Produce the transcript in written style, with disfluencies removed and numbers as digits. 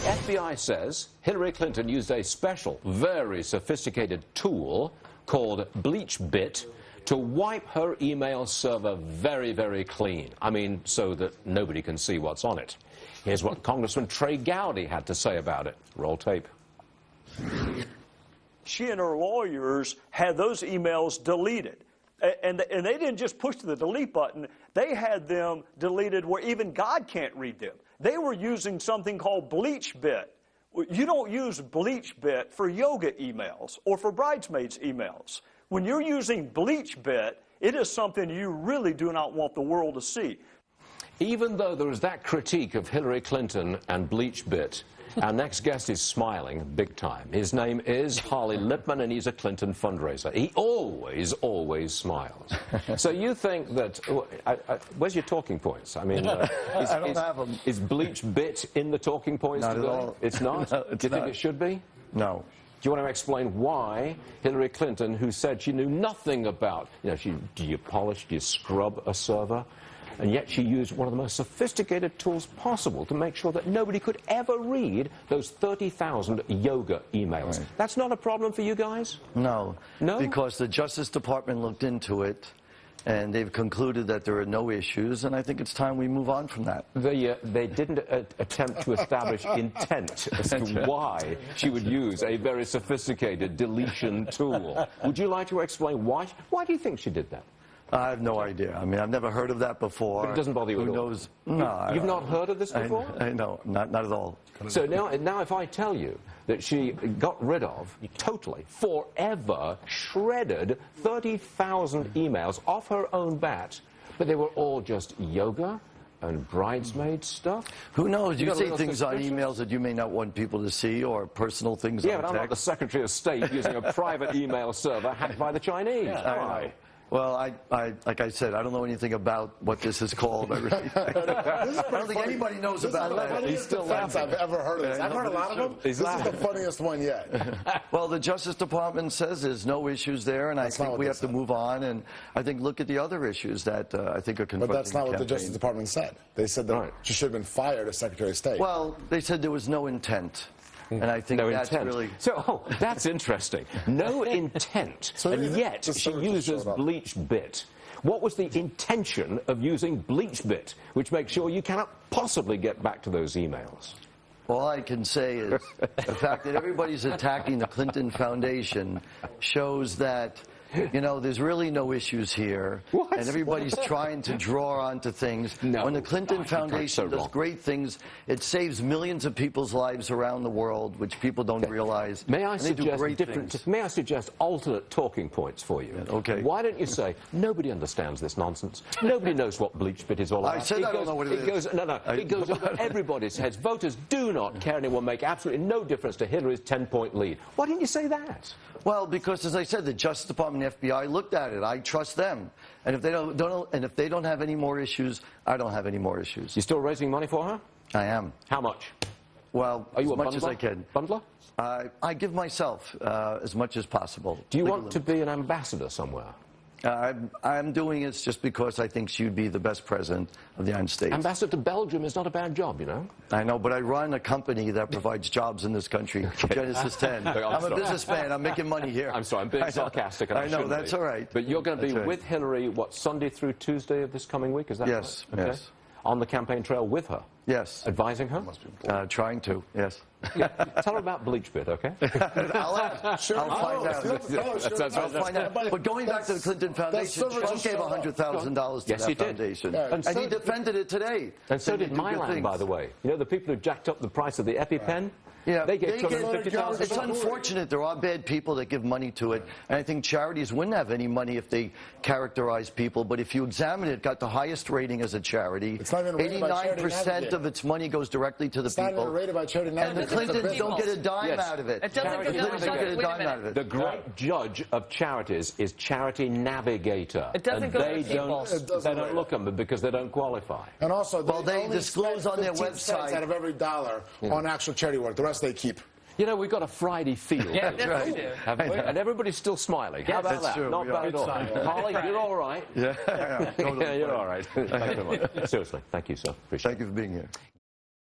FBI says Hillary Clinton used a special, very sophisticated tool called BleachBit to wipe her email server very, very clean. I mean, so that nobody can see what's on it. Here's what Congressman Trey Gowdy had to say about it. Roll tape. She and her lawyers had those emails deleted. And they didn't just push the delete button. They had them deleted where even God can't read them. They were using something called BleachBit. You don't use BleachBit for yoga emails or for bridesmaids emails. When you're using BleachBit, it is something you really do not want the world to see. Even though there is that critique of Hillary Clinton and BleachBit, our next guest is smiling big time. His name is Harley Lippman, and he's a Clinton fundraiser. He always, always smiles. So you think that... where's your talking points? I mean, I don't have them. Is BleachBit in the talking points Not today? at all. It's not? No, it's Do you think not. it should be? No. Do you want to explain why Hillary Clinton, who said she knew nothing about, do you polish, do you scrub a server? And yet she used one of the most sophisticated tools possible to make sure that nobody could ever read those 30,000 yoga emails. Right. That's not a problem for you guys? No. No? Because the Justice Department looked into it, and they've concluded that there are no issues, and I think it's time we move on from that. They didn't attempt to establish intent as to why she would use a very sophisticated deletion tool. Would you like to explain why? Why do you think she did that? I have no idea. I mean, I've never heard of that before. But it doesn't bother you at all? Who knows? No. You've not heard of this before? I know. Not at all. So now if I tell you that she got rid of, totally, forever, shredded 30,000 emails off her own bat, but they were all just yoga and bridesmaid stuff? Who knows? You got a say little things on suspicious? emails that you may not want people to see, or personal things Yeah, on but I'm not the text. Secretary of State using a private email server hacked by the Chinese. I know. Well, like I said, I don't know anything about what this is called. I don't think anybody knows about that. He's still laughing. I've ever heard of this. I've heard a lot of them. He's This laughing. is the funniest one yet. Well, the Justice Department says there's no issues there, and I think we have to move on. And I think look at the other issues that I think are confronting But that's not what the campaign. Justice Department said. They said that she should have been fired as Secretary of State. Well, they said there was no intent. And I think that's really... So, that's interesting. No intent, and yet she uses BleachBit. What was the intention of using BleachBit, which makes sure you cannot possibly get back to those emails? All I can say is the fact that everybody's attacking the Clinton Foundation shows that, there's really no issues here. What? And everybody's trying to draw onto things. No. When the Clinton Foundation does wrong. great things, it saves millions of people's lives around the world, which people don't realize. May I And they do great suggest things. May I suggest alternate talking points for you? Okay. Why don't you say, nobody understands this nonsense. Nobody knows what BleachBit is all about. I said I don't know what it is. It goes over everybody's heads. Voters do not care, and it will make absolutely no difference to Hillary's 10-point lead. Why didn't you say that? Well, because as I said, the Justice Department and FBI looked at it. I trust them, and if they don't have any more issues, I don't have any more issues. You still raising money for her? I am. How much? Well, Are you as much as I can. Bundler? I give myself as much as possible. Do you want to be an ambassador somewhere? I'm doing it just because I think she'd be the best president of the United States. Ambassador to Belgium is not a bad job, you know. I know, but I run a company that provides jobs in this country, Genesis 10. I'm a businessman. I'm making money here. I'm sorry, I'm being sarcastic. And I know, that's all right. But you're going to be That's right. with Hillary, what, Sunday through Tuesday of this coming week? Is that Yes, right? Okay. yes. On the campaign trail with her? Yes. Advising her? Trying to, yes. Yeah. Tell her about BleachBit, okay? I'll find out. I'll find out. But going back to the Clinton Foundation, Trump gave $100,000 to Yes, he that did. foundation. Yeah. And he defended it today. And so did They do good Mylan, things. by the way. You know, the people who jacked up the price of the EpiPen? Yeah, They gave It's $250,000. unfortunate there are bad people that give money to it, and I think charities wouldn't have any money if they characterize people. But if you examine it, got the highest rating as a charity. It's not even rated by Charity 89% Navigator. of its money goes directly to the It's not people. even rated by Charity And Navigator. the It's a Clintons business. don't get a dime Yes. out of it. It doesn't The go Clintons don't get a wait a dime minute. out of it. The great judge of charities is Charity Navigator. It doesn't and go to they the people. they don't look at them because they don't qualify. And also, Well, they only disclose spend on their 15 cents website. out of every dollar on actual charity work. The rest they keep. You know, we've got a Friday feel. Yeah, here, that's right. We do. haven't we? And everybody's still smiling. How about that's that? true. Not We bad are. at all. Harley, you're all right. Yeah, Yeah, you're all right. Thank you very much. Seriously, thank you, sir. Appreciate it. Thank you for being here.